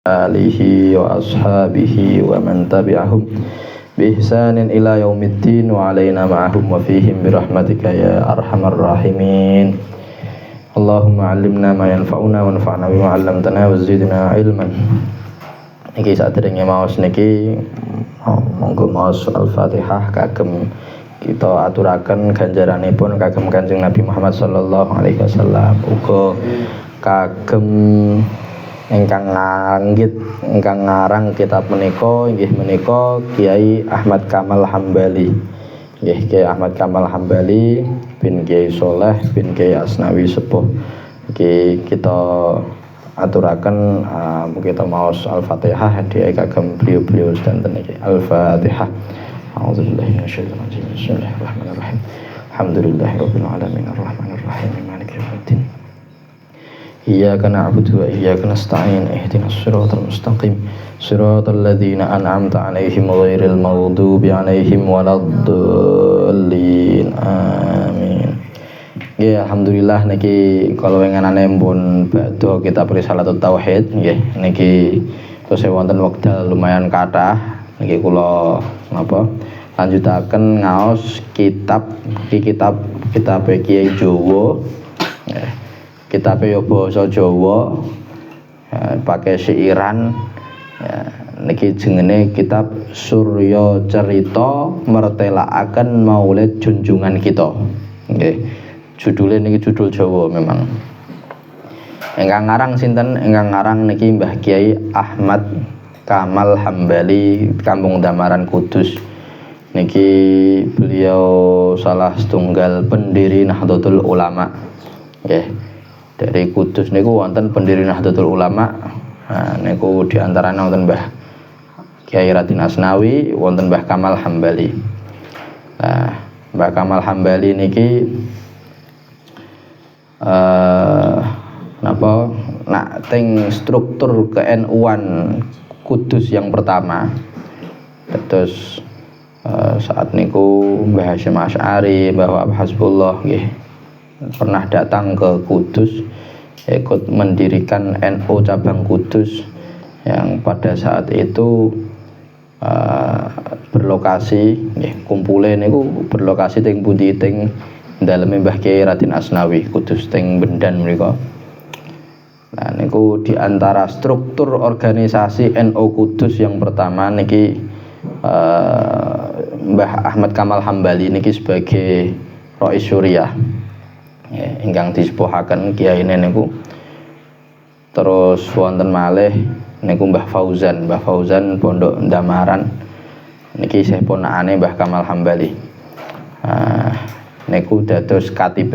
alihi wa ashabihi wa man tabi'ahum bi ihsanin ila yaumiddin wa alaina ma'ahum wa fihim bi rahmatika ya arhamar rahimin. Allahumma 'allimna ma yanfa'una wa anfa'na bima 'allamtana wa zidna ilman. Iki sadurunge maos niki monggo maos Al-Fatihah kagem kita aturaken ganjaranipun kagem Kanjeng Nabi Muhammad sallallahu alaihi wasallam, uga kagem ingkang nganggit ingkang ngarang kitab menika inggih menika Kiai Ahmad Kamal Hambali. Nggih, Kiai Ahmad Kamal Hambali bin Kiai Soleh bin Kiai Asnawi Sepuh. Iki kita aturaken kita maos Al-Fatihah hadiah kagem beliau-beliau sedanten iki. Al-Fatihah. A'udzubillahi minasyaitonir rajim. Bismillahirrahmanirrahim. Alhamdulillahirabbil alamin arrahmanir rahim maliki yaumiddin. Iyyaka na'budu wa iyyaka nasta'in ihdinas siratal mustaqim siratal ladzina an'amta 'alaihim ghairil maghdubi 'alaihim waladdallin. Amin. Nggih, alhamdulillah niki kala wengenane pun badhe kitab Risalatut Tauhid nggih. Niki tesih wonten wekdal lumayan kathah niki kula napa lanjutaken ngaos kitab Kiai Jawa nggih. Kitabe yo basa Jawa pakai siiran niki jenenge kitab Surya Cerita Mertelaaken Maulid Junjungan Kita nggih. Judule niki judul Jawa memang. Ingkang ngarang sinten? Ingkang ngarang niki Mbah Kiai Ahmad Kamal Hambali, Kampung Damaran Kudus. Niki beliau salah setunggal pendiri Nahdlatul Ulama nggih. Dari Kudus niku wonten pendiri Nahdlatul Ulama. Nah, niku diantaranya wonten Mbah Kiai Raden Asnawi, wonten Mbah Kamal Hambali. Nah, Mbah Kamal Hambali niki napa nak teng struktur ke-NU-an Kudus yang pertama. Terus saat niku Mbah Hasyim Asy'ari, Mbah Wahab Hasbullah nggih pernah datang ke Kudus, ikut mendirikan NU cabang Kudus yang pada saat itu berlokasi kumpule niku berlokasi teng pundi teng daleme Mbah Kiai Raden Asnawi Kudus teng Bendan mriku. Nah niku diantara struktur organisasi NU Kudus yang pertama niki Mbah Ahmad Kamal Hambali niki sebagai Rais Syuriah. Ya, ingkang disepuhaken kiyaine niku. Terus wonten malih niku Mbah Fauzan Pondok Damaran niki isih ponakane Mbah Kamal Hambali. Niku dados katib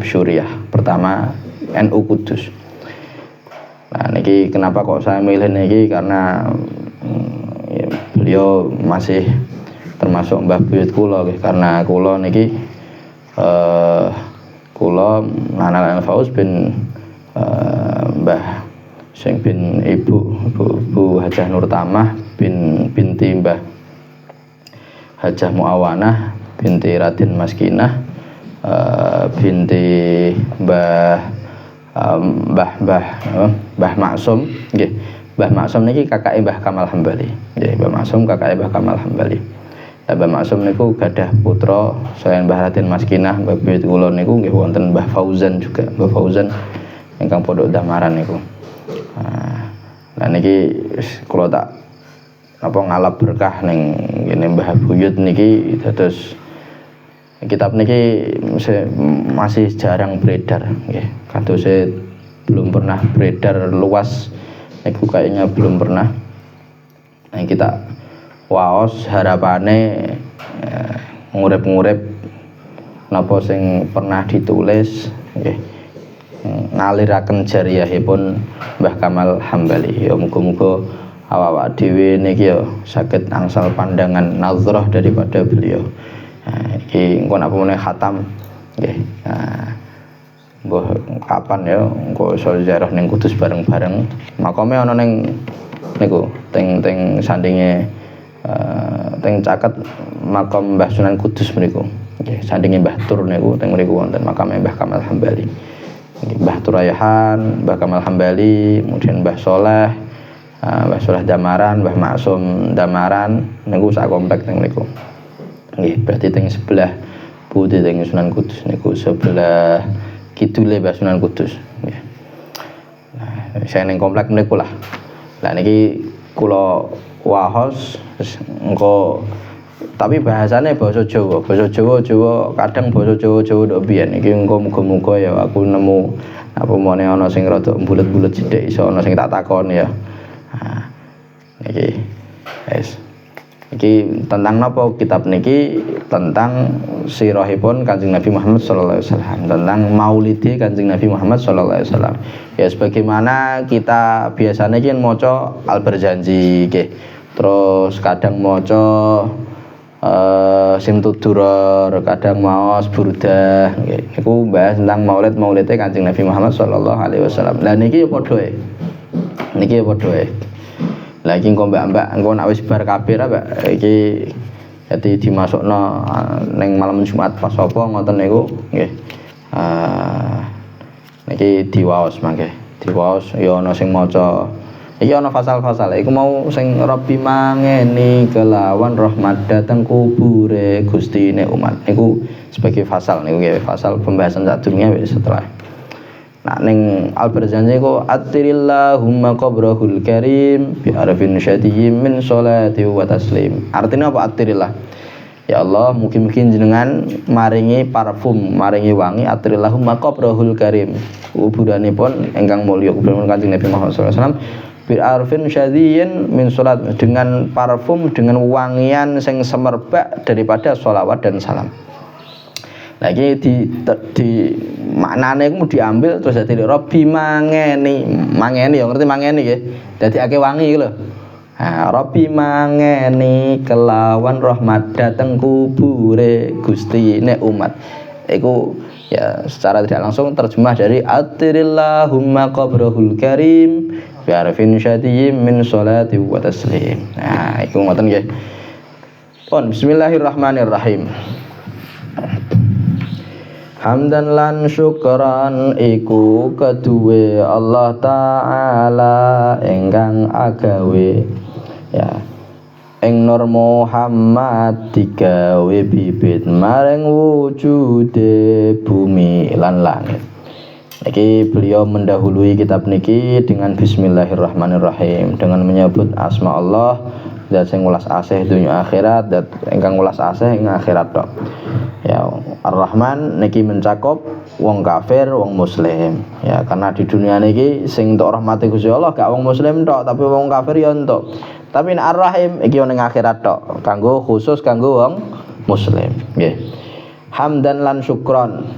Syuriah pertama NU Kudus. Nah niki kenapa kok saya milih niki karena beliau masih termasuk mbah buyut kula nggih, karena kula niki kula Nana Fauz bin Mbah sing bin Ibu Hajah Nur Tamah binti Mbah Hajah Muawanah binti Raden Maskinah binti Mbah Maksum nggih. Mbah Maksum niki kakake Mbah Kamal Hambali nggih. Mbah Maksum kakake Mbah Kamal Hambali. Mbah Maksum niku gadah putra selain Mbah Raden Maskinah, Mbah buyut kula niku nggih wonten Mbah Fauzan juga. Mbah Fauzan ingkang Pondok Damaran niku. Nah niki kula tak apa ngalap berkah ning ngene Mbah buyut niki dados kitab niki masih jarang beredar nggih. Kadose belum pernah beredar luas niku kayaknya belum pernah. Nah kita waos harapane ngurip-ngurip napa sing pernah ditulis nggih ngaliraken jariyahipun Mbah Kamal Hambali. Ya muga-muga awak-awak dhewe niki ya saged angsal pandangan nazrah daripada beliau. Nah iki engko napa meneh khatam nggih. Nah mbah kapan ya engko iso ziarah ning Kudus bareng-bareng. Makome ana ning niku teng sandinge teng caket makam Mbah Sunan Kudus mriku. Nggih, sandinge Mbah Tur niku teng mriku wonten makame Mbah Kamal Hambali. Mbah Turaihan, Mbah Kamal Hambali, kemudian Mbah Soleh, Mbah Soleh Damaran, Mbah Maksum Damaran, niku sak komplek teng niku. Nggih, berarti teng sebelah putih teng Sunan Kudus niku sebelah kidule Mbah Sunan Kudus. Nggih. Nah, saya ning komplek niku lah. Lah niki kula wahos engko tapi bahasane basa Jawa kadang basa Jawa ndok biyen iki engko muga-muga ya aku nemu apa meneh ana sing rada bulet-bulet sithik iso ana sing tak takoni ya. Nah, niki wis. Iki tentang napa kitab niki tentang sirahipun Kanjeng Nabi Muhammad sallallahu alaihi wasallam, tentang maulidi Kanjeng Nabi Muhammad sallallahu alaihi wasallam. Ya sebagaimana kita biasanya kan maca Al-Barzanji nggih. Terus kadang maca Simtud Duror, kadang maos Burdah nggih. Niku bahas tentang maulid-maulide Kanjeng Nabi Muhammad sallallahu alaihi wasallam. Lah niki ya padha ae. Niki ya padha ae. Lah iki engko mbak-mbak engko nek wis bar kabeh ra Mbak, iki dadi dimasukno ning malam Jumat pas apa ngoten niku nggih. Niki diwaos mangke. Diwaos ya ana sing maca iki ana fasal-fasal iku mau sing Rabbi mangeni kelawan rahmat dateng kubure Gustine umat niku sebagai fasal niku nggih fasal pembahasan sadurunge setelah. Nah ning Al-Barzanji ku attirillahumma qabrahul karim bi arfin syadiyyin min sholati wa taslim. Artinya apa attirillah? Ya Allah, mugi-mugi jenengan maringi parfum, maringi wangi attirillahumma qabrahul karim. Kuburanipun ingkang mulya kuburan Kanjeng Nabi Muhammad sallallahu alaihi wasallam bi arfin syadiyyin min sholat dengan parfum dengan wangian sing semerbak daripada sholawat dan salam. Lagi di maknane iku diambil terus dadi Rabbi mangeni ya ngerti mangeni nggih. Dadi akeh wangi iku lho. Ha Rabbi mangeni kelawan rahmat dateng kubure Gustine umat. Iku ya secara tidak langsung terjemah dari attirillahumma qabrahul karim bi arfin syadiyyin min sholati wa taslim. Nah, iku ngoten nggih. Pun bismillahirrahmanirrahim. Hamdan lan syukran iku keduwe Allah Ta'ala ingkang agawe ya ing Nur Muhammad digawe bibit maring wujude bumi lan langit. Niki beliau mendahului kitab niki dengan bismillahirrahmanirrahim dengan menyebut asma Allah zat sing welas asih dunya akhirat zat ingkang welas asih ing akhirat tok. Ya Ar-Rahman niki mencakup wong kafir, wong muslim. Ya karena di dunia niki sing entuk rahmate Gusti Allah gak wong muslim tok, tapi wong kafir ya entuk. Tapi Ar-Rahim iki ning akhirat tok, kanggo khusus kanggo wong muslim. Nggih. Hamdan lan syukron.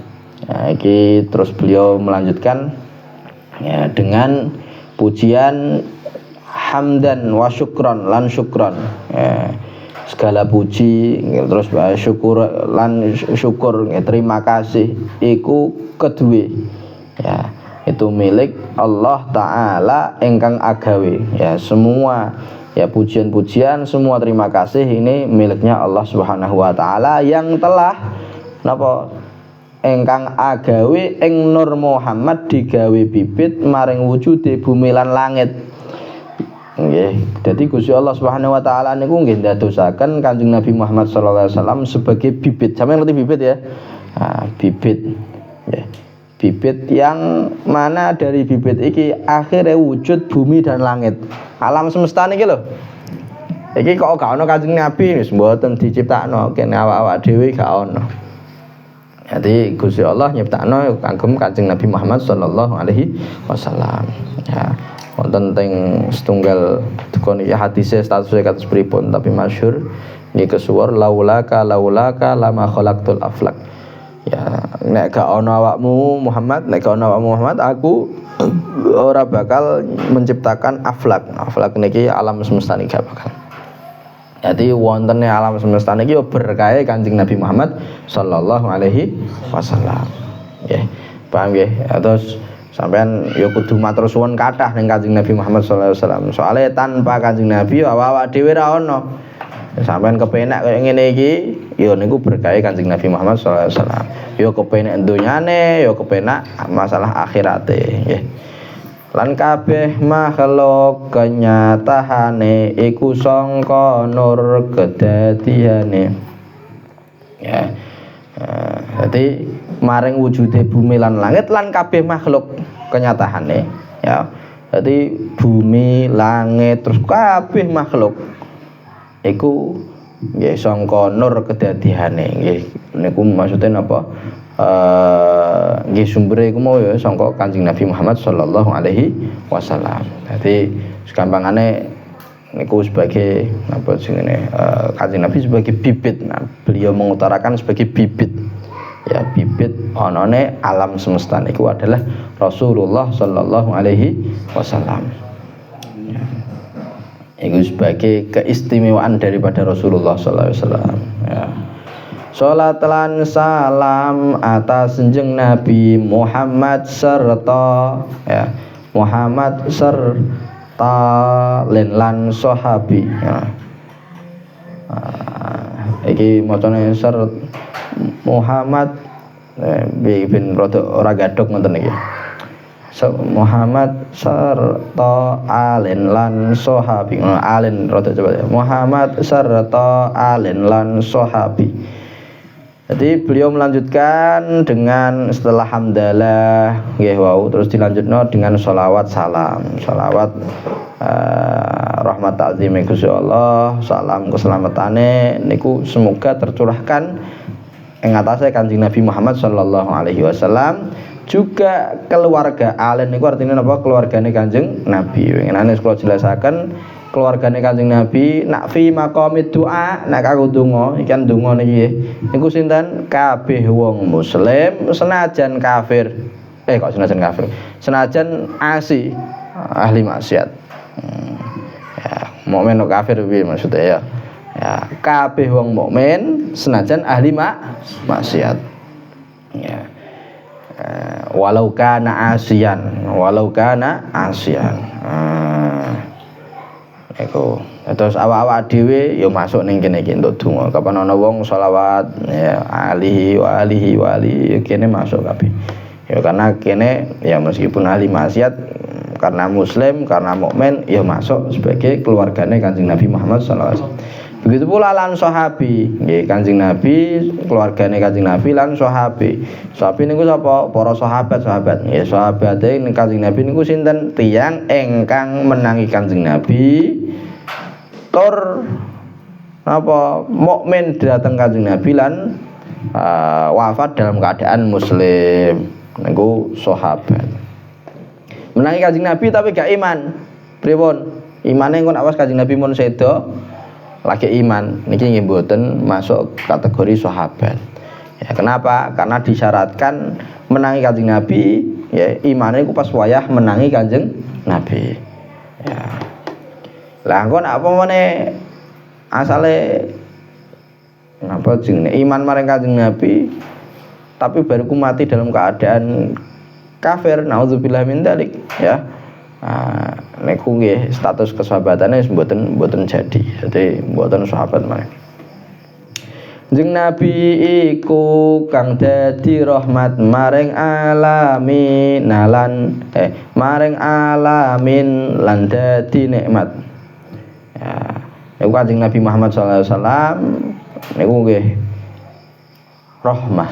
Ya, iki terus beliau melanjutkan ya dengan pujian hamdan wa syukron lan syukron. Ya. Segala puji terus syukur lan syukur terima kasih iku kedue ya itu milik Allah Ta'ala ingkang agawe ya semua ya pujian-pujian semua terima kasih ini miliknya Allah Subhanahu wa Ta'ala yang telah napa ingkang agawe ing Nur Muhammad digawe bibit maring wujude bumi lan langit. Nggih, dadi Gusti Allah Subhanahu wa Ta'ala niku nggih ndadosaken Kanjeng Nabi Muhammad sallallahu alaihi wasallam sebagai bibit. Sampeyan ngerti bibit ya? Nah, bibit. Nggih. Bibit yang mana dari bibit iki akhirnya wujud bumi dan langit. Alam semesta niki lho. Iki kok gak ono Kanjeng Nabi wis mboten diciptakno, kene awak-awak dhewe gak ono. Jadi Gusti Allah nyiptakno kagem Kanjeng Nabi Muhammad sallallahu alaihi wasallam. Ya. Wonten teng setunggal dukun ya hadise statusé kados pripun tapi masyhur nggih kesuwur laulaka lama khalaqtul aflak. Ya nek gak ana awakmu Muhammad, nek gak ana awakmu Muhammad aku ora bakal menciptakan aflak. Aflak niki alam semesta niki gak bakal. Jadi wontene alam semesta niki berkahe Kanjeng Nabi Muhammad sallallahu alaihi wasallam. Nggih. Paham nggih? Terus sampean ya kudu matur suwun kathah ning Kanjeng Nabi Muhammad sallallahu alaihi wasallam. Soale tanpa Kanjeng Nabi awak-awak dhewe ra ono. Sampeyan kepenak kaya ngene iki, ya niku berkah Kanjeng Nabi Muhammad sallallahu alaihi wasallam. Ya kepenak dunyane, ya kepenak masalah akhirate, nggih. Lan kabeh makhluk kenyataane iku sangka nur kedadiane. Ya. Jadi maring wujude bumi lan langit lan kabeh makhluk kenyataane, ya. Jadi bumi, langit, terus kabeh makhluk iku nggih sangka nur kedadiane nggih niku maksude napa nggih sumbere iku mau ya sangka Kanjeng Nabi Muhammad sallallahu alaihi wasallam. Dadi sekampangane niku sebagai napa jenenge Kanjeng Nabi sebagai bibit. Nah, beliau mengutarakan sebagai bibit. Ya bibit onone alam semesta niku adalah Rasulullah sallallahu alaihi wasallam. Itu sebagai keistimewaan daripada Rasulullah sallallahu alaihi wasallam, ya. Salat lan salam atas jeneng Nabi Muhammad serta ya Muhammad serta lan sahabi, ya. Iki macane serta Muhammad bin rada ora gadhok ngoten iki. Muhammad serta alin lan sahabi. Alin rada coba ya. Muhammad serta alin lan sahabi. Jadi beliau melanjutkan dengan setelah hamdalah nggih wau terus dilanjutno dengan sholawat salam. Sholawat rahmat ta'zim Gusti Allah, salam keselamatane niku semoga tercurahkan ing atase Kanjeng Nabi Muhammad sallallahu alaihi wasallam. Juga keluarga alen niku artinya apa? Keluargane Kanjeng Nabi. Winginane kula jelasaken keluargane Kanjeng Nabi nak fi maqamid doa nak kanggo donga ikan donga niki niku sinten kabeh wong muslim senajan kafir kok senajan kafir senajan ahli maksiat. Ya mukmin kok kafir piye maksudnya ya. Ya kabeh wong mukmin senajan ahli maksiat. Ya. Walau kana asian iku terus awak-awak dhewe ya masuk ning kene iki entuk donga kapan ana wong selawat ya alihi wa alihi kene masuk kabeh ya karena kene ya meskipun ahli maksiat karena muslim karena mukmin ya masuk sebagai keluargane Kanjeng Nabi Muhammad sallallahu alaihi wasallam. Begitu pula lan sahabi, nggih Kanjeng Nabi, keluargane Kanjeng Nabi lan sahabi. Sahabi niku sapa? Para sahabat. Nggih, sahabate Kanjeng Nabi niku sinten? Tiyang ingkang menangi Kanjeng Nabi tur napa mukmin dhateng Kanjeng Nabi lan wafat dalam keadaan muslim. Niku sahabat. Menangi Kanjeng Nabi tapi gak iman. Pripun? Imane engko nek Kanjeng Nabi mun sedo lagi iman niki nggih mboten masuk kategori sahabat. Ya kenapa? Karena disyaratkan menangi Kanjeng Nabi ya imane ku pas wayah menangi Kanjeng Nabi. Ya. Lah engko nek apa meneh asale napa jenenge iman maring Kanjeng Nabi tapi baru mati dalam keadaan kafir, naudzubillah min dzalik ya. Niku nggih status kesahabatane mboten jadi. Jadi mboten sahabat maneh. Jeneng Nabi iku kang dadi rahmat maring alamin lan dadi nikmat. Ya, niku Kanjeng Nabi Muhammad sallallahu alaihi wasallam niku nggih rahmah.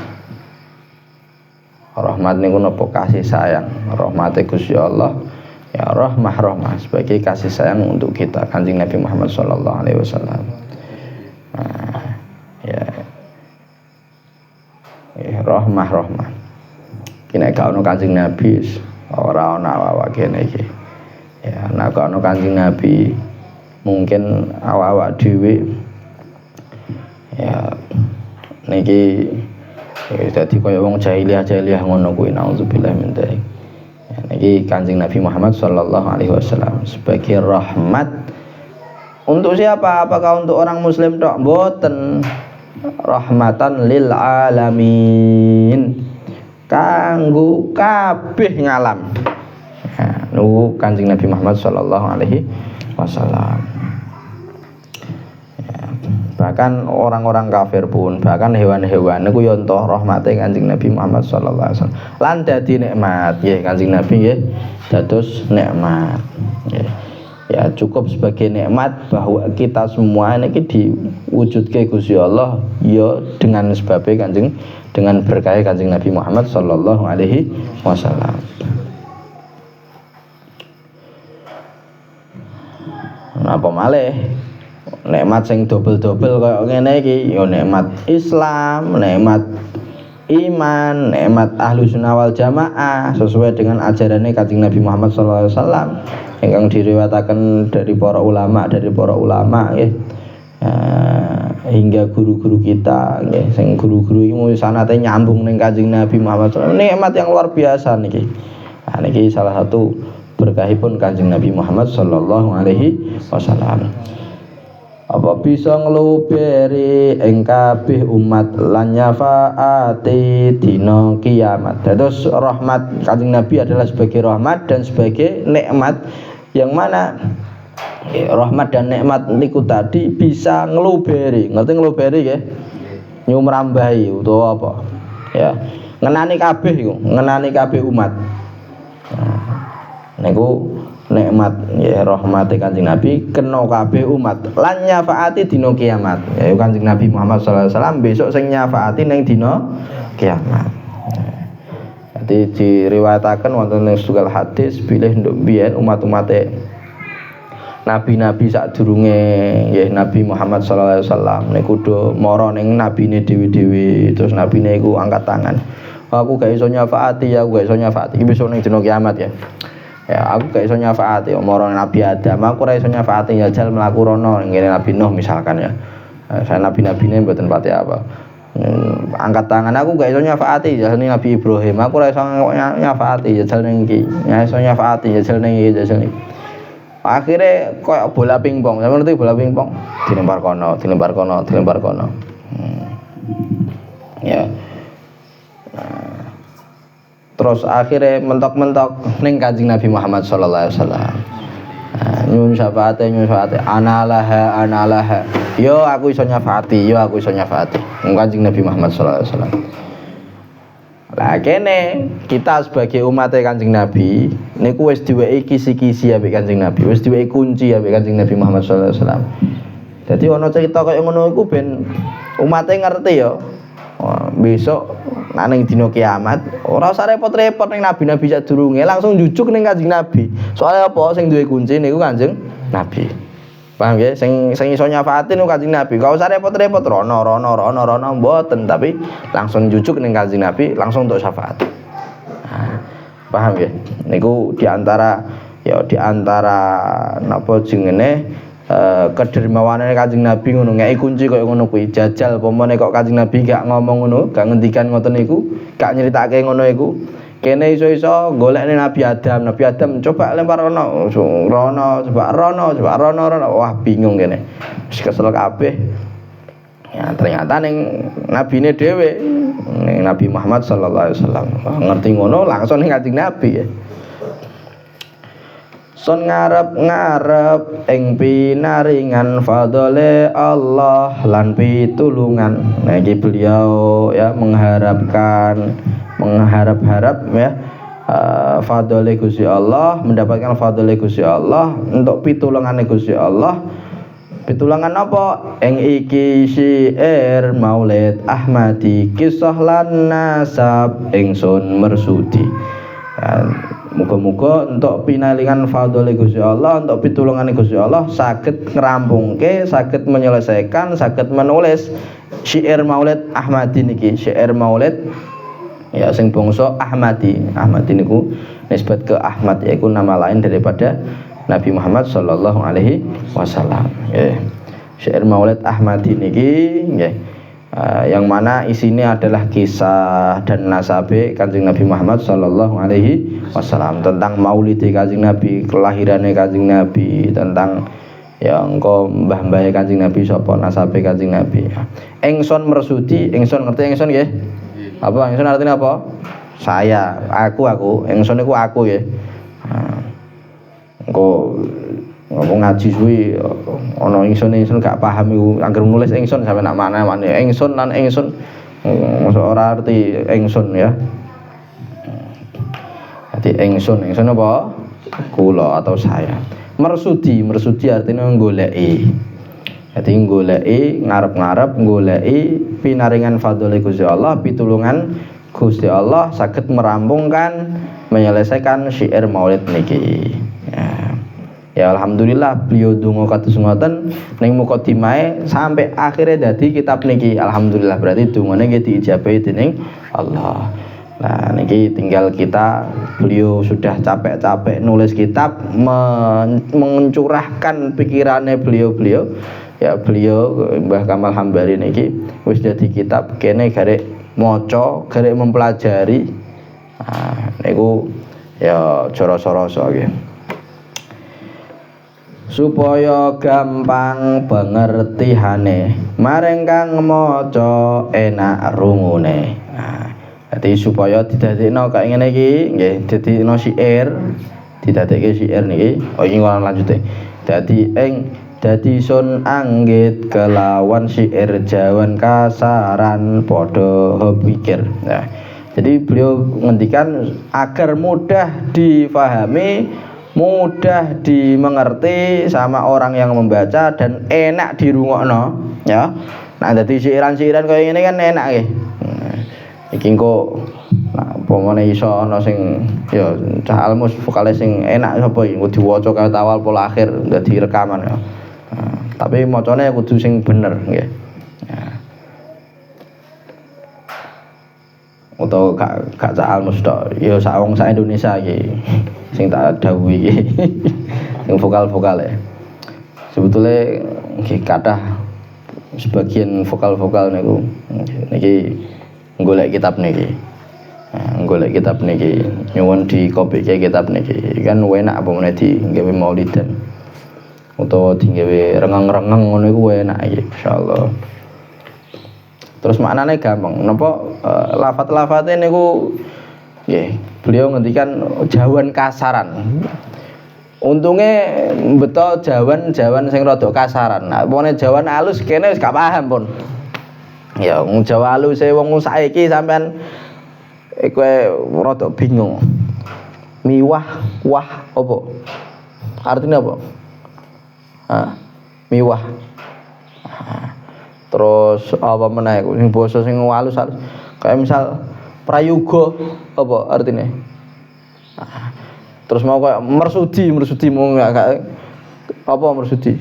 Rahmat niku napa kasih sayang, rahmate Gusti Allah. Ya rahmah sebagai kasih sayang untuk kita Kanjeng Nabi Muhammad sallallahu alaihi wasallam. Rahmah. Kene gak ono Kanjeng Nabi ora ana awak kene iki. Ya nek gak ono Kanjeng Nabi mungkin awak dhewe ya niki dadi kaya wong jahiliyah ngono kuwi naudzubillah min dzalik. Niki Kanjeng Nabi Muhammad sallallahu alaihi wasallam sebagai rahmat untuk siapa? Apakah untuk orang muslim tok? Mboten. Rahmatan lil alamin. Kanggo kabeh ngalam. Ya, niku Kanjeng Nabi Muhammad sallallahu alaihi wasallam. Ya. bahkan orang-orang kafir pun, bahkan hewan-hewan niku yo entuk rahmate Kanjeng Nabi Muhammad sallallahu alaihi wasallam. Lan dadi nikmat nggih Kanjeng Nabi nggih dados nikmat. Nggih. Ya cukup sebagai nikmat bahwa kita semua niki diwujudke Gusti Allah ya dengan sebabnya dengan berkah Kanjeng Nabi Muhammad sallallahu alaihi wasallam. Napa malih nikmat sing dobel-dobel kaya ngene iki ya nikmat Islam, nikmat iman, nikmat ahlu sunnah wal jamaah sesuai dengan ajarannya Kanjeng Nabi Muhammad sallallahu alaihi wasallam ingkang diriwayataken dari para ulama ya. Hingga guru-guru kita nggih sing guru-guru iki mung sanate nyambung ning Kanjeng Nabi Muhammad sallallahu alaihi wasallam. Nikmat yang luar biasa niki. Nah niki salah satu berkahipun Kanjeng Nabi Muhammad sallallahu alaihi wasallam. Apa bisa ngluberi ing kabeh umat lan nyafaati dina kiamat. Terus rahmat Kanjeng Nabi adalah sebagai rahmat dan sebagai nikmat yang mana rahmat dan nikmat niku tadi bisa ngluberi. Ngerti ngluberi nggih? Nyumrambahi utawa apa? Ya, ngenani kabeh iku, ngenani kabeh umat. Niku nikmat ya rahmate Kanjeng Nabi kena kabeh umat lan nyafaati dina kiamat. Ya Kanjeng Nabi Muhammad sallallahu alaihi wasallam besok sing nyafaati ning dina kiamat. Jadi diriwayataken wonten ing setunggal hadis bilih nduk biyen umat-umate nabi-nabi sadurunge nggih Nabi Muhammad sallallahu alaihi wasallam niku do mara ning nabine dhewe-dhewe terus nabine iku angkat tangan. Aku gak iso nyafaati ya, aku gak iso nyafaati iki besok ning dina kiamat ya. Ya aku gak iso nyafaati omoro Nabi Adam, aku ora iso nyafaati jajal mlaku rono ngene Nabi Nuh misalkan ya. Saya nabi-nabine mboten pati apa. Angkat tangan aku gak iso nyafaati jajal ning Nabi Ibrahim, aku ora iso nyafaati jajal ning iki. Ya iso nyafaati jajal ning iki jajal ning. Akhire koyo bola pingpong, sampeyan ngerti bola pingpong? Dilempar kono, dilempar kono, dilempar kono. Ya. Terus akhirnya mentok-mentok ning Kanjeng Nabi Muhammad sallallahu alaihi wasallam. Nyuwun syafaate analaha. Yo aku iso nyafaati, yo aku iso nyafaati. Kanjeng Nabi Muhammad sallallahu alaihi wasallam. Lah kene kita sebagai umat Kanjeng Nabi niku wis diwehi kisi-kisi ambek Kanjeng Nabi, wis diwehi kunci ambek Kanjeng Nabi Muhammad sallallahu alaihi wasallam. Dadi ana cerita kaya ngono iku ben umate ngerti yo. Besok ning dina kiamat ora usah repot-repot ning nabi-nabi sadurunge langsung jujuk ning Kanjeng Nabi. Soale apa sing duwe kunci niku Kanjeng Nabi. Paham nggih? Sing iso nyafaatin niku Kanjeng Nabi. Gak usah repot-repot rono mboten, tapi langsung jujuk ning Kanjeng Nabi langsung untuk syafaat. Paham nggih? Niku di antara napa jenenge kedermawanane Kanjeng Nabi ngono ngeki kunci koyo ngono kuwi jajal pomone kok Kanjeng Nabi gak ngomong ngono gak ngendikan ngoten niku gak nyeritake ngono iku kene iso-iso golekne Nabi Adam coba lempar rono coba rono wah bingung kene wis kesel kabeh ya ternyata ning nabine dhewe ning Nabi Muhammad sallallahu alaihi wasallam ngerti ngono langsung ning Kanjeng Nabi ya. Son ngarep ing pinaringan fadhole Allah lan pitulungan. Nah iki beliau ya mengharap-harap ya fadhole Gusti Allah, mendapatkan fadhole Gusti Allah untuk pitulungane Gusti Allah. Pitulungan apa? Ing iki syair Maulid Ahmadi kisah lan nasab ingsun mersudi. Muga-muga untuk pinalingan fadhole Gusti Allah, untuk pitulungane Gusti Allah saged ngerampungke, saged menyelesaikan, saged menulis syair Maulid Ahmadi niki, syair Maulid ya sing bangsa Ahmadi. Ahmadi niku nisbat ke Ahmad yaiku nama lain daripada Nabi Muhammad sallallahu alaihi wasallam. Nggih. Syair Maulid Ahmadi niki nggih. Yang mana isinya adalah kisah dan nasabe Kanjeng Nabi Muhammad sallallahu alaihi wasallam tentang maulid Kanjeng Nabi, kelahirannya Kanjeng Nabi, tentang yang engko mbah-mbahe Kanjeng Nabi sapa nasabe Kanjeng Nabi. Engson mersudi, engson ngerti engson nggih? Apa engson artinya apa? Saya, aku, engson iku aku nggih. Engko ngomong ngaji suwi ana ingsun gak paham iku anggere nulis ingsun sampe nak makna-makna ingsun lan ingsun mosok ora arti ingsun ya. Dadi ingsun apa? Kula atau saya. Mersudi artinya goleki. Dadi goleki ngarep-ngarep goleki pinaringan fadhole Gusti Allah, pitulungan Gusti Allah saged merampungkan menyelesaikan syair maulid niki. Ya alhamdulillah beliau donga kados ngoten ning mukadimah sampai akhirnya dadi kitab niki. Alhamdulillah berarti dongane nggih diijabahi dening Allah. Nah niki tinggal kita, beliau sudah capek-capek nulis kitab mencurahkan pikirannya beliau ya beliau Mbah Kamal Hambali niki wis dadi kitab kene garek maca garek mempelajari. Nah niku ya cara-cara nggih supaya gampang pengertihane maring kang maca enak rungune. Nah jadi supaya didadekno kaya ngene iki nggih didadekno syair didadekke syair niki iki ngono lanjute dadi sun anggit kelawan syair jawan kasaran padha pikir. Nah jadi beliau ngendikan agar mudah difahami, mudah dimengerti sama orang yang membaca dan enak dirungokno ya. Nah dadi syairan-syairan kaya ngene kan enak nggih. Iki engko nah pomone iso ana sing ya cah almus vokale sing enak sapa iki engko diwaca kawit awal pola akhir dadi rekaman ya. Nah, tapi macane kudu sing bener nggih. Nah. Utawa gak cah almus tok ya sak wong sak Indonesia iki sing tak dawuhi iki. Sing vokal-vokale. Sebetulnya nggih kathah sebagian vokal-vokal niku niki golek kitab niki. Nah, golek kitab niki nyuwun dikopike kitab niki. Kan enak apa meneh di gawe maulidan. Utawa di gawe rengeng-rengeng ngono iku enak iki insyaallah. Terus maknane gampang. Napa lafat-lafate niku nggih, beliau ngendikan jawan kasaran. Untunge beto jawan sing rada kasaran. Nah, pone jawan halus kene wis gak paham pun. Ya wong Jawa halus wong saiki sampean kowe rada bingung. Miwah wah apa? Artinya apa? Miwah. Terus apa meneh sing basa sing halus kayak misal prayoga apa artinya? Terus mau kayak mersudi mau gak apa mersudi?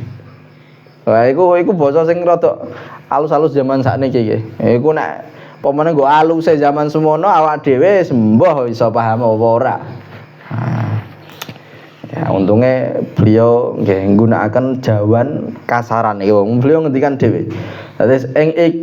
Lah iku basa sing rada halus-halus zaman sakniki nggih. Iku nek pemene nggo aluse zaman semono awak dhewe sembuh iso paham apa ora. Ya untungnya beliau nggih nggunakaken jawan kasaran iki wong beliau ngendikan dhewe. Dadi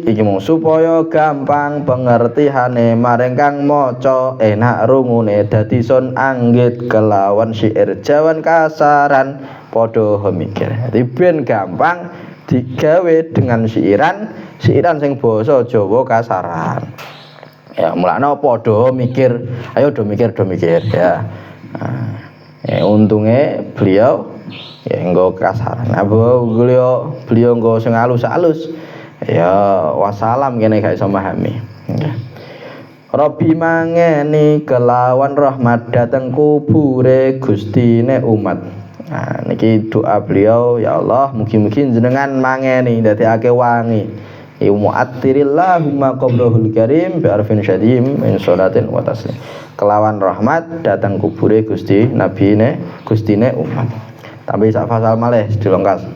iki mau supaya gampang pengertihane maring kang maca enak rungune dadi sun anggit kelawan syair jawan kasaran padha mikir. Dadi ben gampang digawe dengan syairan sing basa Jawa kasaran. Ya mulane padha mikir, ayo do mikir ya. Ya untunge beliau ya nggo kasaran. Nah, beliau nggo sing halus-halus. Ya wassalam kene gak iso memahami. Ya. Rabbi mangeni kelawan rahmat dateng kubure Gustine umat. Nah niki doa beliau, ya Allah mugi-mugi jenengan mangeni dadekake wangi mu'attirillahumma qabrahul karim bi arfin syadim min sholatin wa taslim. Kelawan rahmat datang kubure Gusti nabine Gustine umat. Tapi sak fasal malih dilongkas.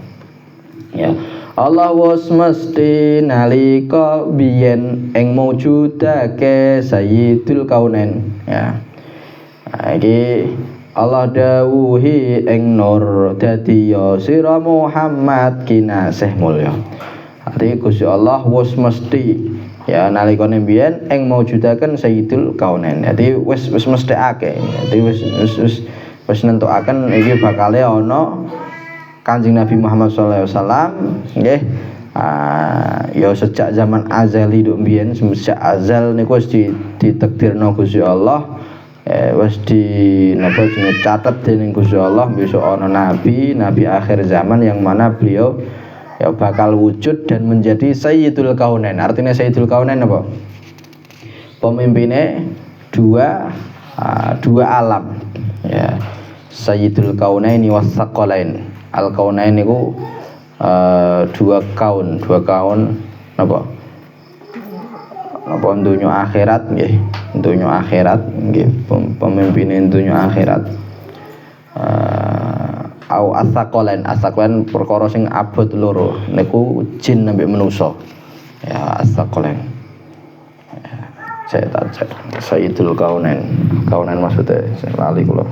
Ya. Allah was mesti nalika biyen ing mujudake sayyidul kaunen. Ya. Nah, iki Allah dawuhi ing nur dadi ya sira Muhammad kinasih mulya. Arti Gusti Allah wis mesti ya nalikane biyen ing maujudaken sayyidul kaunain. Dadi wis mesthekake. Dadi wis nentukaken iki bakale ana Kanjeng Nabi Muhammad sallallahu alaihi wasallam nggih. Ya sejak zaman azali nduk biyen sejak azal niku wis ditakdirno Gusti Allah wis di napa jenenge catet dening Gusti Allah besok ana nabi akhir zaman yang mana beliau ya bakal wujud dan menjadi Sayyidul Kaunain. Artinya Sayyidul Kaunain apa? Pemimpinnya dua alam ya. Sayyidul Kaunaini was Tsaqalain. Al Kaunain niku dua kaun napa dunya akhirat nggih, dunya akhirat nggih, pemimpin dunya akhirat. Au Tsaqalain perkara sing abot loro niku jin ambek manusa ya. Tsaqalain ya, saya Sayyidul Kaunain maksudnya saya lali kula.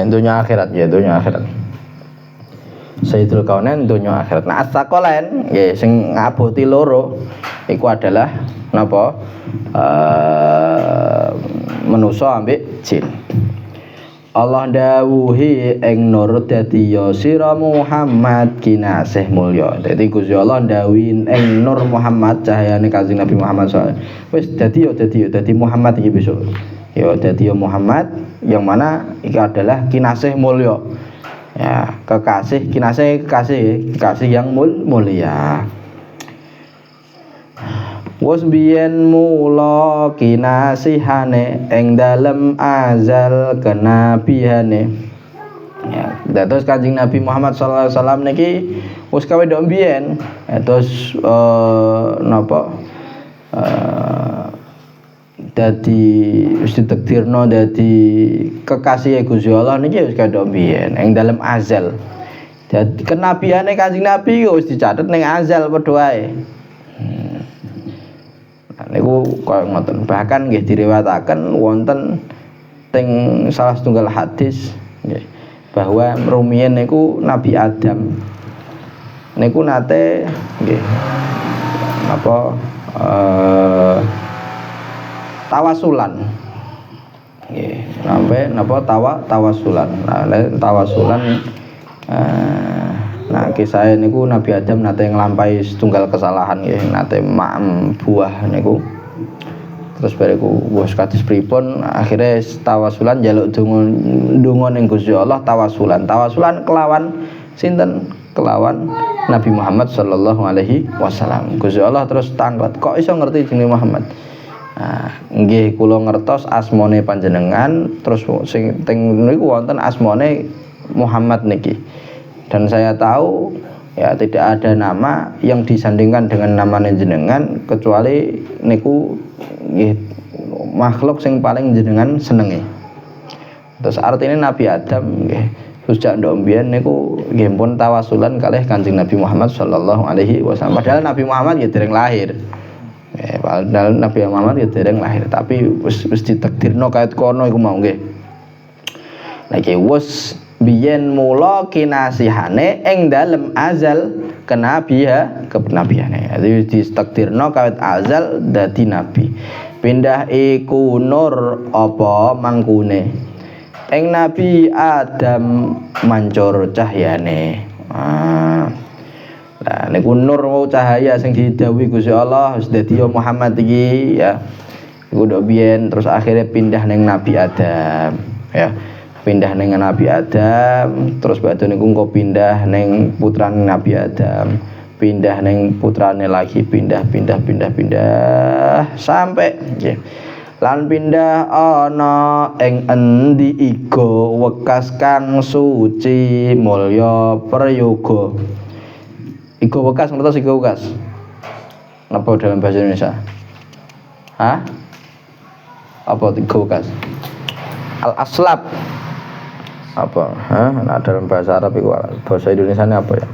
Dunia akhirat ya, dunia akhirat. Sayyidul Kaunain dunia akhirat. Nah, Tsaqalain nggih sing ngaboti loro iku adalah napa? Manusa ambek jin. Allah dawuhi ing nur dadi ya sira Muhammad kinasih mulya. Dadi Gusti Allah dawuhi ing nur Muhammad cahayane Kanjeng Nabi Muhammad SAW. Wis dadi Muhammad iki besok. Ya dadi Muhammad yang mana iki adalah kinasih mulya. Ya, kekasih yang mulia. Wes biyen mula kinasihane ing dalem azal kenabihane. Ya, dados Kanjeng Nabi Muhammad sallallahu alaihi wasallam niki wis kawedok biyen. Terus dadi wis ditakdirno dadi kekasih Gusti Allah niki wis kawedok biyen ing dalem azal. Dadi kenabihane Kanjeng Nabi wis dicatet ning azal padha wae. Niku kaya ngoten, bahkan nggih diriwayataken wonten teng salah setunggal hadis nggih bahwa rumiyin niku Nabi Adam niku nate nggih tawasulan nggih sampai tawasulan. Nah kisah niku Nabi Adam nate nglampahi setunggal kesalahan nggih, nate ma'am buah niku. Terus bariku wis kados pripun akhire tawasulan njaluk donga ning Gusti Allah tawasulan kelawan sinten? Kelawan Nabi Muhammad sallallahu alaihi wasallam. Gusti Allah terus tanglet, kok iso ngerti jenenge Muhammad? Nah, nggih kula ngertos asmane panjenengan, terus sing teng niku wonten asmane Muhammad niki. Dan saya tahu ya tidak ada nama yang disandingkan dengan namanya jenengan kecuali niku nggih makhluk sing paling jenengan senengi. Terus artinya Nabi Adam nggih sejak ndok mbiyen niku nggih pun tawasulan kalih Kanjeng Nabi Muhammad sallallahu alaihi wasallam. Padahal Nabi Muhammad ya dereng lahir. Padahal Nabi Muhammad ya dereng lahir, tapi wis ditakdirno kaya kono iku mau nggih. Niki wis biyen mula kinasihane ing dalem azal kenabiane. Jadi ditakdirno kawit azal dadi nabi. Pindah iku nur apa mangkune ing Nabi Adam mancur cahyane. Nah niku nur mau cahaya sing didhawuhi Gusti Allah wis dadi Muhammad iki ya. Iku ndok biyen terus akhirnya pindah ning Nabi Adam ya. Pindah ning Nabi Adam, terus badhe niku engko pindah ning putrane Nabi Adam, pindah ning putrane lagi, pindah sampai nggih. Lan pindah ana ing endi iga wekas kang suci mulya prayoga. Iga wekas ngertos iga wekas? Napa dalam bahasa Indonesia? Hah? Apa iga wekas? Al-aslab. Apa? Nah dalam bahasa Arab itu bahasa Indonesia ini apa ya?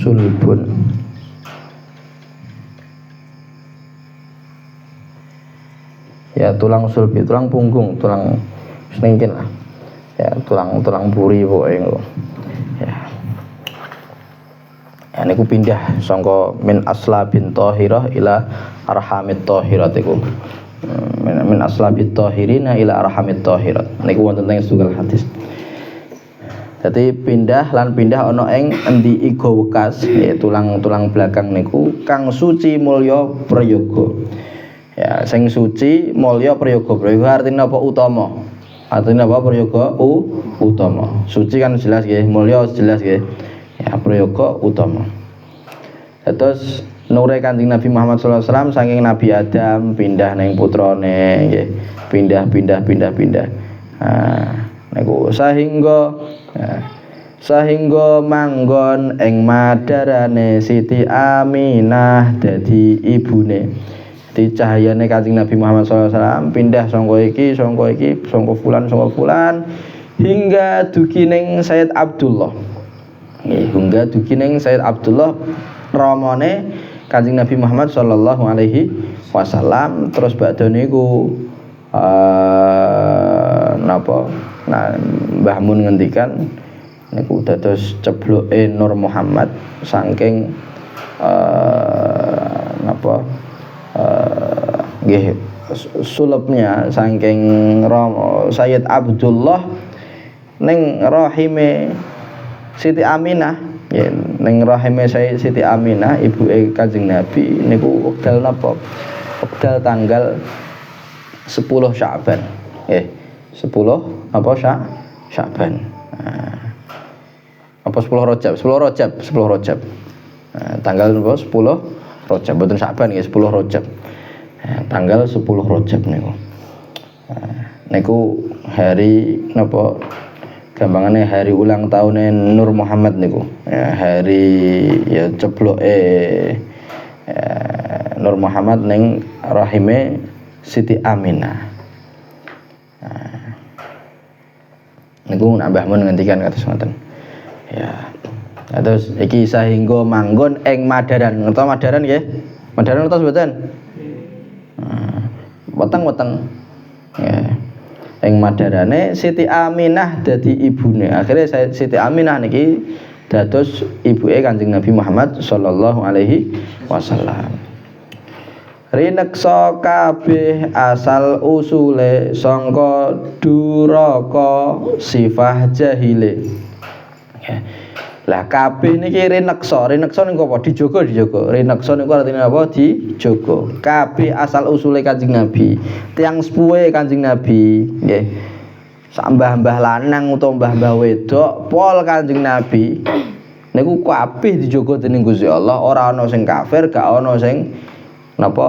sulbun. Ya tulang sulbi, tulang punggung, tulang senengkin lah. Ya tulang buri pokoknya. Ya. Ya niku pindah sangka min aslabin thahirah ila arhamit thahirat iku. Min aslabit thahirina ila arhamit thahirat. Niku wonten teng setunggal hadis. Dadi pindah ana ing endi iga wekas, ya tulang belakang niku kang suci mulya prayoga. Ya sing suci mulya prayoga. Prayoga artinya apa? Utama. Artinya apa? Prayoga utama. Suci kan jelas nggih, mulya jelas nggih. Ya prayoga utama. Terus nure Kanjeng Nabi Muhammad sallallahu alaihi wasallam saking Nabi Adam pindah ning putrane nggih. Pindah. Niku sehingga manggon ing madarane Siti Aminah dadi ibune. Di cahayane Kanjeng Nabi Muhammad sallallahu alaihi wasallam pindah sangka fulan hingga dugi ning Sayyid Abdullah. Hingga dugi ning Sayyid Abdullah ramane Kanjeng Nabi Muhammad sallallahu alaihi wasallam. Terus badhe niku napa? Nah, Mbah Mun ngendikan niku dados cebloke Nur Muhammad saking napa? Nggih sulapnya saking Sayyid Abdullah ning rahime Siti Aminah, ya ning rahime Siti Aminah ibuke Kanjeng Nabi niku wekdal napa? Wekdal tanggal 10 Sya'ban. Nggih, 10 apa Sya'ban. Apa 10 Rajab? 10 Rajab. Tanggal napa? 10 Rajab, mboten Sya'ban nggih, 10 Rajab. Tanggal 10 Rajab niku. Niku hari napa? Gampangane hari ulang tahun Nur Muhammad niku. Ya, hari ya cebloke Nur Muhammad ning rahime Siti Aminah. Niku Mbah Mun ngendikan kados ngoten. Ya. Terus iki sahingga manggon ing Madaran. Ngertos Madaran nggih? Madaran ngertos mboten? Weteng. Nggih. Ing Madarane Siti Aminah dadi ibune. Akhire Siti Aminah niki dados ibuke Kanjeng Nabi Muhammad sallallahu alaihi wasallam. Rineksa kabeh asal usule sangka duraka sifah jahile. Lah kabeh niki rineksa niku apa? Dijogo. Rineksa niku artine apa? Dijogo. Kabeh asal usule Kanjeng Nabi, tiyang sepuhe Kanjeng Nabi, nggih. Sak mbah-mbah lanang utawa mbah-mbah wedok pol Kanjeng Nabi niku kabeh dijogo dening Gusti Allah, ora ana sing kafir, gak ana sing napa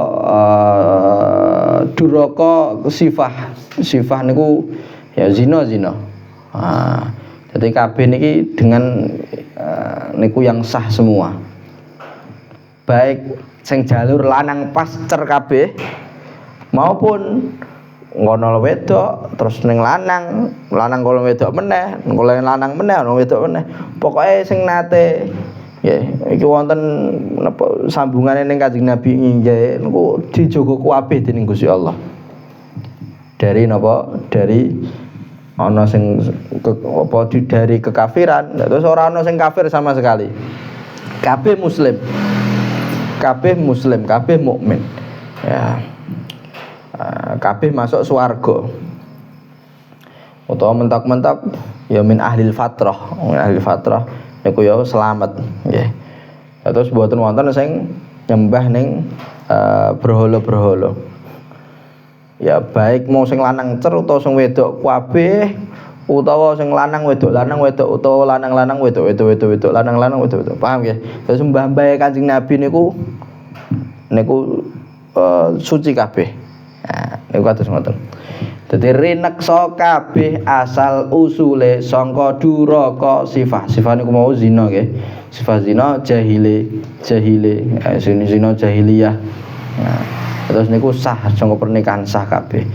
duraka sifah niku ya zina. Jadi kabeh niki dengan niku yang sah semua. Baik sing jalur lanang pascer kabeh maupun ngono wedok terus ning lanang kalau wedok meneh, kalau lanang meneh ono wedok meneh. Pokoke sing nate nggih iki wonten napa sambungane ning Kanjeng Nabi nggih niku dijogo kabeh dening Gusti Allah. Dari napa? Dari ana sing dari kekafiran, terus ora ana sing kafir sama sekali. Kabeh muslim, kabeh mukmin. Ya. Kabeh masuk swarga. Utawa mentok-mentok ya min ahlil fatrah. Ahli fatrah niku ya selamat nggih. Terus mboten wonten sing nyembah ning berhala-berhala. Ya baik mau sing lanang cer utawa sing wedok kabeh utawa sing lanang wedok utawa lanang wedok lanang wedok. Paham nggih? Terus mbah-mbah Kanjeng Nabi niku suci kabeh. Nah, niku kados ngoten. Dadi rineksa kabeh asal usule sangka duraka sifah. Sifah niku mau zina nggih. Sifah zina jahile. Zina jahiliyah. Nah, terus niku sah sangka pernikahan sah kabeh.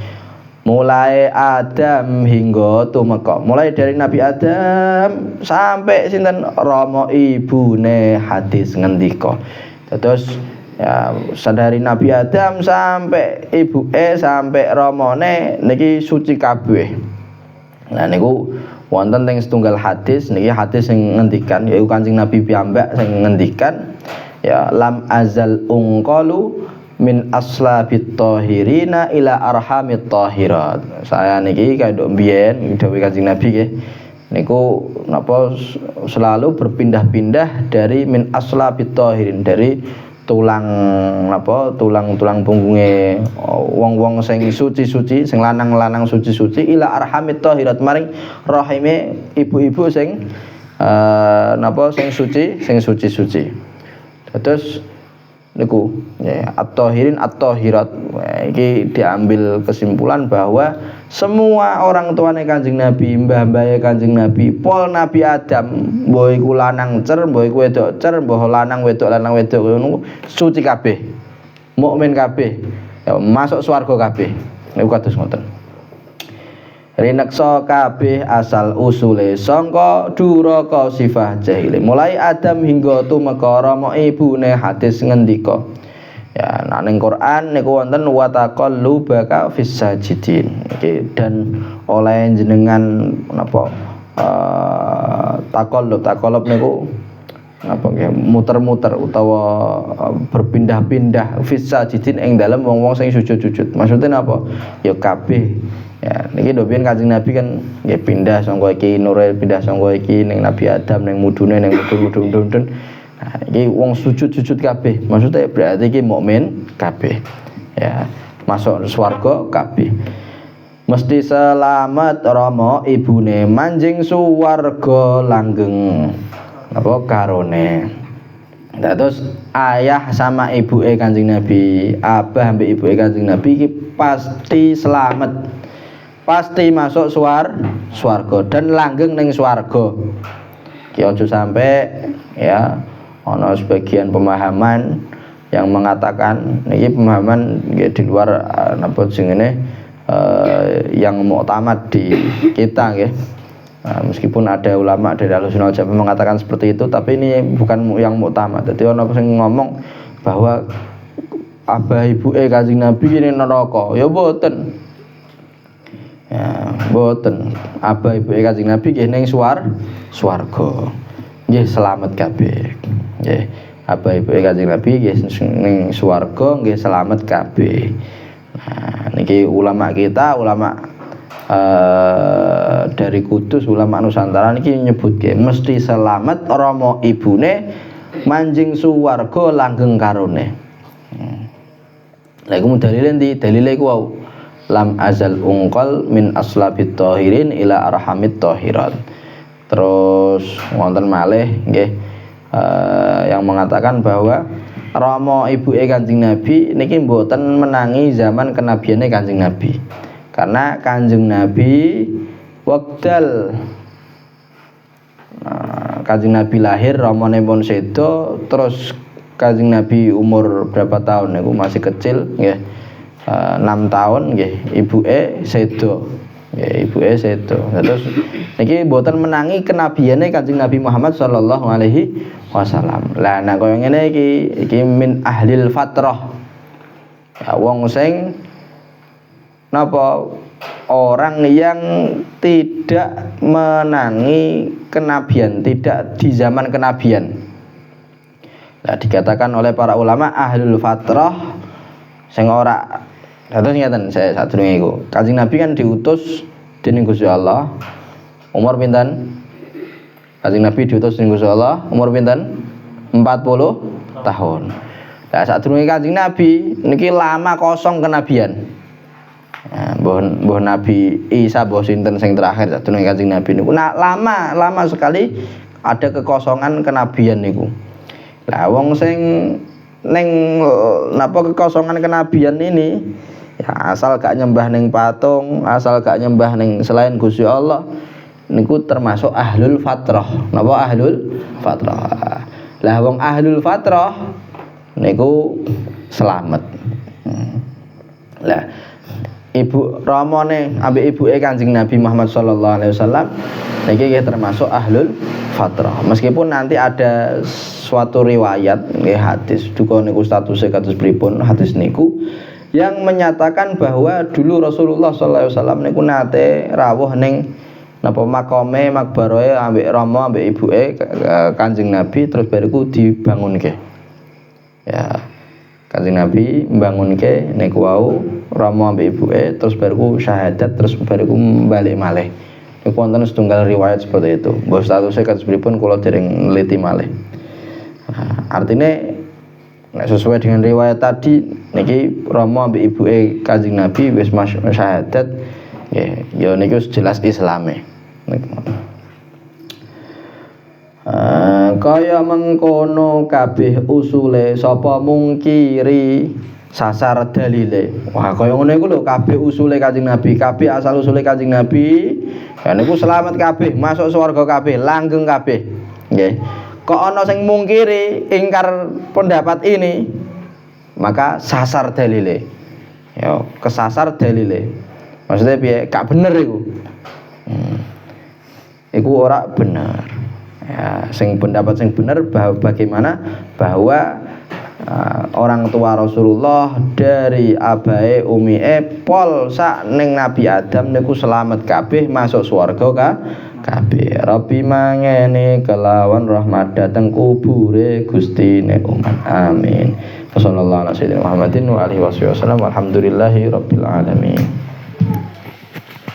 mulai Adam hingga tumeka, mulai dari Nabi Adam sampai sinten Rama ibune hadis ngendika. Terus ya sadari Nabi Adam sampai ibuke sampai ramane niki suci kabeh. Nah niku wonten teng setunggal hadis niki hadis sing ngendikan yaiku Kanjeng Nabi piyambak sing ngendikan ya lam azal ungqalu min aslabit tahirina ila arhamit tahirat. Saya niki kanduk mbiyen dawuh Kanjeng Nabi nggih. Niku napa selalu berpindah-pindah dari min aslabit tahirin, dari tulang napa tulang-tulang punggunge wong-wong sing suci-suci, sing lanang-lanang suci-suci ila arhamit tahirat maring rahime ibu-ibu sing napa sing suci-suci. Terus niku ya at-tahirin at-tahirat. Iki diambil kesimpulan bahwa semua orang tuane Kanjeng Nabi, mbah-mbahe Kanjeng Nabi, pol Nabi Adam, mbah iku lanang cer, mbah iku wedok cer, mbah lanang wedok ngono suci kabeh. Mukmin kabeh. Ya masuk swarga kabeh. Niku kados ngoten. Rineksa kabeh asal usule sangka duraka sifah jahile. Mulai Adam hingga tumeka Rama ibune hadis ngendika. Ya, nah ning Quran niku wonten wa taqallubaka fis sajidin. Iki dan oleh jenengan napa taqallub niku napa nggih muter-muter utawa berpindah-pindah fis sajidin ing dalem wong-wong sing sujud-sujud. Maksudnya napa? Ya kabeh. Ya niki dobiyen Kanjeng Nabi kan nggih pindah sangka iki nure pindah sangka iki ning Nabi Adam ning mudune ning mudun. Nah, iki wong sujud-sujud kabeh. Maksudnya berarti iki mukmin kabeh. Ya, masuk swarga kabeh. Mesti selamat Rama ibune manjing suwarga langgeng. Apa karone. Nah, terus ayah sama ibuke Kanjeng Nabi, abah mbek ibuke Kanjeng Nabi iki pasti selamat. Pasti masuk swarga dan langgeng ning swarga. Ki aja sampai ya ana sebagian pemahaman yang mengatakan niki pemahaman di luar napa jenenge yang muktamad di kita nggih. Meskipun ada ulama dari Ahlussunnah wal Jamaah mengatakan seperti itu, tapi ini bukan yang muktamad. Dadi ana sing ngomong bahwa abah ibuke Kanjeng Nabi ini neraka. Ya mboten. Ya, mboten. Abah ibuke Kanjeng Nabi nggih ning swarga. Nggih selamat kabeh. Nggih, abah ibuke Kanjeng Nabi nggih ning swarga nggih selamat kabeh. Nah, niki ulama kita, ulama dari Kudus, ulama Nusantara niki nyebutke mesti selamat rama ibune manjing swarga langgeng karone. Lha iku dalile ndi? Dalile iku wau lam azal ungqal min aslabit tahirin ila arhamit tahirat. Terus wonten malih nggih yang mengatakan bahwa rama ibuke Kanjeng Nabi niki mboten menangi zaman kenabiane Kanjeng Nabi. Karena Kanjeng Nabi wekdal Kanjeng Nabi lahir ramane pun sedo, terus Kanjeng Nabi umur berapa tahun niku masih kecil nggih. 6 tahun nggih ibuke sedo. Nggih ibuke sedo. Terus niki mboten menangi kenabiane Kanjeng Nabi Muhammad sallallahu alaihi wasallam. Lah nek koyo ngene iki min ahlil fatrah. Ya wong sing napa orang yang tidak menangi kenabian, tidak di zaman kenabian. Nah, dikatakan oleh para ulama ahlul fatrah sing ora. Terus ngeten saya sadurunge iku. Kanjeng Nabi kan diutus dening Gusti Allah. Umur pinten? Kanjeng Nabi diutus dening Gusti Allah umur pinten? 40 tahun. Lah sadurunge Kanjeng Nabi niki lama kosong kenabian. Ya, mbah Nabi Isa mbah sinten sing terakhir sadurunge Kanjeng Nabi niku lama sekali ada kekosongan kenabian niku. Lah wong sing ning napa kekosongan kenabian ini ya asal gak nyembah ning patung, asal gak nyembah ning selain Gusti Allah niku termasuk ahlul fatrah. Napa ahlul fatrah? Lah wong ahlul fatrah niku selamat. Lah ibu ramane ambek ibuke Kanjeng Nabi Muhammad sallallahu alaihi wasallam niki termasuk ahlul fatrah. Meskipun nanti ada suatu riwayat nggih hadis duka niku statusnya kados pripun hadis niku yang menyatakan bahwa dulu Rasulullah sallallahu alaihi wasallam niku nate rawuh ning napa makome makbaroe ambek rama ambek ibuke Kanjeng Nabi terus bariku dibangunke. Ya. Kanjeng Nabi mbangunke niku wau rama ambek ibuke terus bariku syahadat terus bariku balik malih. Niku wonten setunggal riwayat seperti itu. Mbok statusnya kados pripun kula dereng neliti malih. Nah, artinya nek sesuai dengan riwayat tadi niki rama ambek ibuke Kanjeng Nabi wis syahadat nggih ya niku jelas Islame. Kaya mengkono kabeh usule sapa mungkiri sasar dalile. Wah kaya ngono iku lho kabeh usule Kanjeng Nabi, kabeh asal usule Kanjeng Nabi ya niku selamat kabeh, masuk swarga kabeh, langgeng kabeh. Nggih. Kok ana sing mungkiri ingkar pendapat ini, maka sasar dalile. Ya, kesasar dalile. Maksudnya piye? Gak bener iku. Iku ora bener. Ya, pendapat sing bener bagaimana bahwa orang tua Rasulullah dari abae umie pol sak ning Nabi Adam niku selamat kabeh masuk swarga kabeh. Rabbi mangene kelawan rahmat dateng kubure Gustine umat. Amin. Wassallallahu ala sayyidina Muhammadin wa alihi wasallam. Alhamdulillahi rabbil alamin.